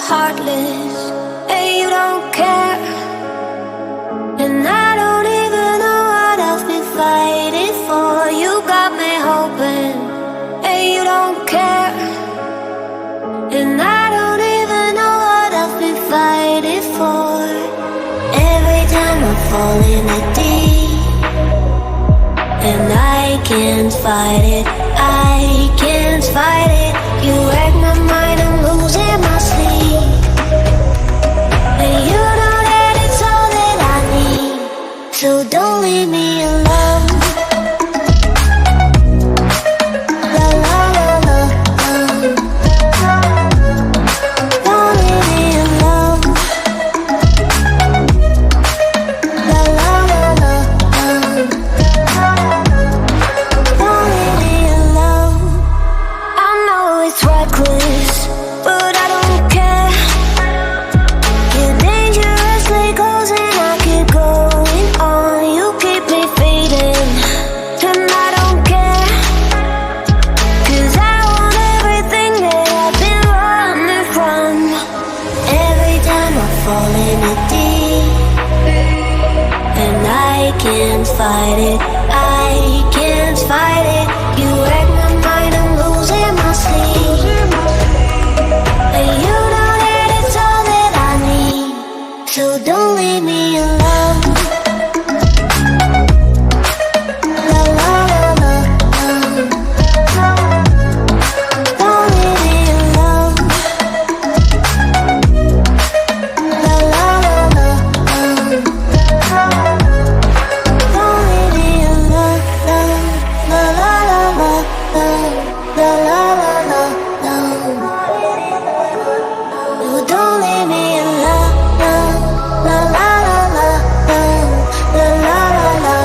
heartless, and you don't care. And I don't even know what I've been fighting for. You got me hoping, and you don't care. And I don't even know what I've been fighting for. Every time I fall in the deep, and I can't fight it, I can't fight it. You wreck my mind, I'm losing my sleep. And you know that it's all that I need, so don't leave me alone. La la la la, don't leave me alone. La la la la, don't leave me alone. I know it's reckless, but I don't care. You're dangerously close and I keep going on. You keep me fading, and I don't care. 'Cause I want everything that I've been running from. Every time I fall in the deep, and I can't fight it, I can't fight it. You wreck my mind, I'm losing my sleep. And you know that it's all that I need, so don't leave me alone. La la la la, don't leave me alone. La la la la, don't leave me alone. La la la la, la la la la, no, don't leave me alone. La la la la, la la la la,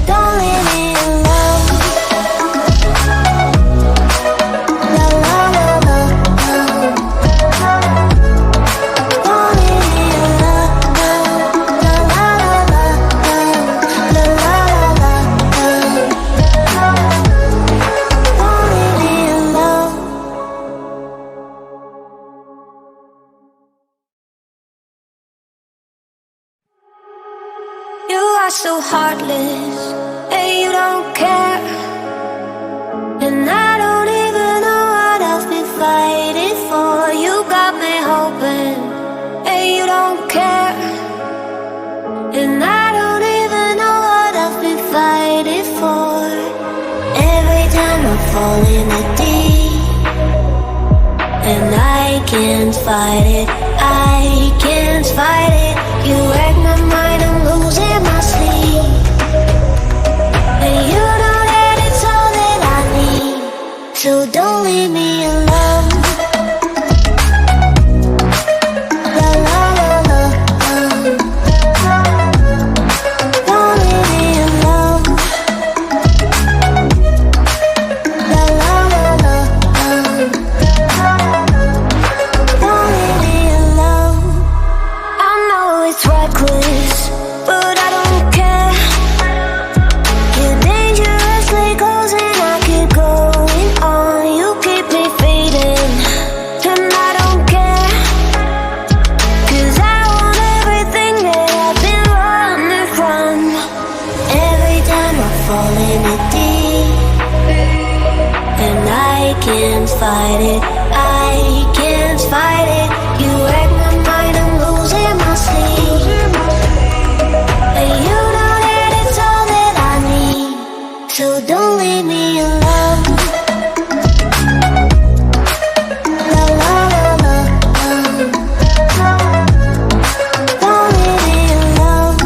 don't leave me alone. La la la la, don't leave me alone. La la la la, la la la la, don't leave me alone. You are so heartless, and you don't care. And I don't even know what I've been fighting for. You got me hoping, and you don't care. And I don't even know what I've been fighting for. Every time I fall in the deep, and I can't fight it, I can't fight it. You wreck my mind, I'm losing my sleep. And you know that it's all that I need, so don't leave me alone. La la la la, don't leave me alone. La la la la, don't leave me alone. I know it's reckless, but I don't care. You're dangerously close and I keep going on. You keep me fading, and I don't care. 'Cause I want everything that I've been running from. Every time I fall in the deep, and I can't fight it, I can't fight it. You wreck my mind, I'm losing my sleep. And you know that it's all that I need, so don't leave me alone. La la la la, don't leave me alone.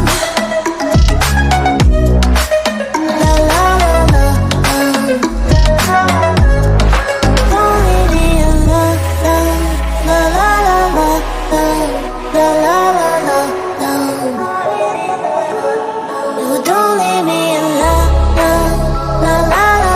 La la la la, don't leave me alone. La la la la, la la la la, no, don't leave me alone. La la la.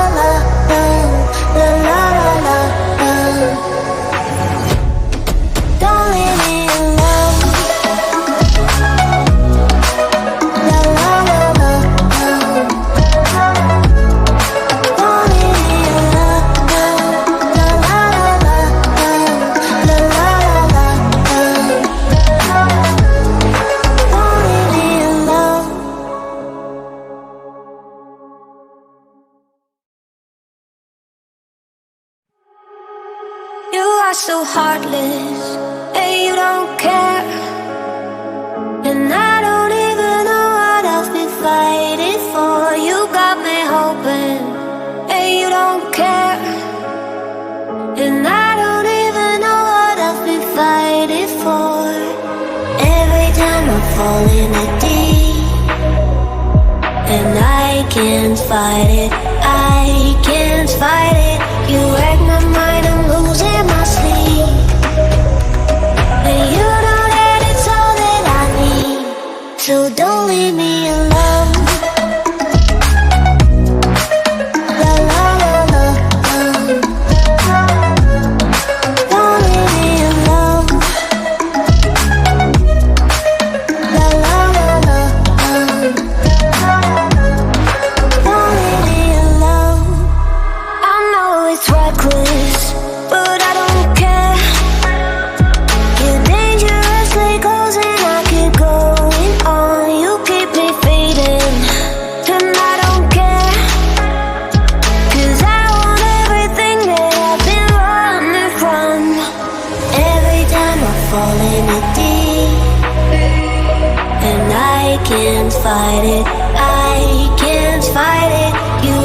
so heartless. Hey, you don't care, and I don't even know what else we fighting for. You got me hoping. Hey, you don't care, and I don't even know what else we fighting for. Every time I fall in the deep, and I can't fight it, I can't fight it. You wreck my mind, I'm losing my sleep. And you know that it's all that I need, so don't leave me alone. La la la la, don't leave me alone. La la la la, don't leave me alone. I know it's reckless, but I don't care. You're dangerously close and I keep going on. You keep me fading, and I don't care, 'cause I want everything that I've been running from. Every time I fall in the deep, and I can't fight it, I can't fight it. You